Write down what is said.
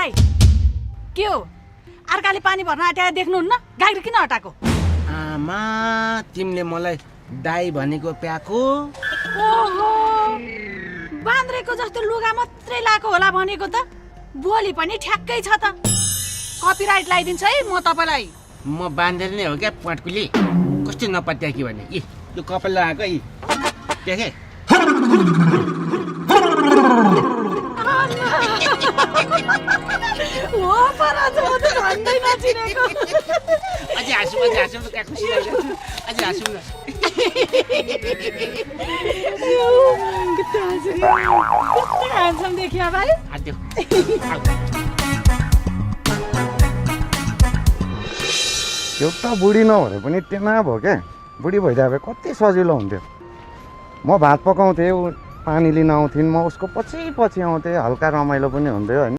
दाइ के हो अर्काले पानी भर्न आँट्या देख्नुहुन्न गाडी किन हटाएको आमा तिमीले मलाई दाइ भनेको प्याको ओहो बान्द्रेको जस्तो लुगा मात्रै लाएको होला भनेको त बोली पनि ठ्याक्कै छ त कपिराइट लगाइदिन्छ है म तपाईलाई म बाँधेर नै हो क्या पटकुली कस्तो नपत्या कि भने यो कपाल लगाएको देखे हो पराज म त भन्दै नचिनेको अझै हाँसौँ त क्या खुसी लाग्यो अझै हाँसौँ न ह्यान्डसम देखिया भाइ आद्यो एउटा बुढी नभए पनि टेना भयो क्या बुढी भइदिए कति सजिलो हुन्थ्यो म भात पकाउँथेँ ऊ पानी लिन आउँथिन् म उसको पछि पछि आउँथेँ हल्का रमाइलो पनि हुन्थ्यो होइन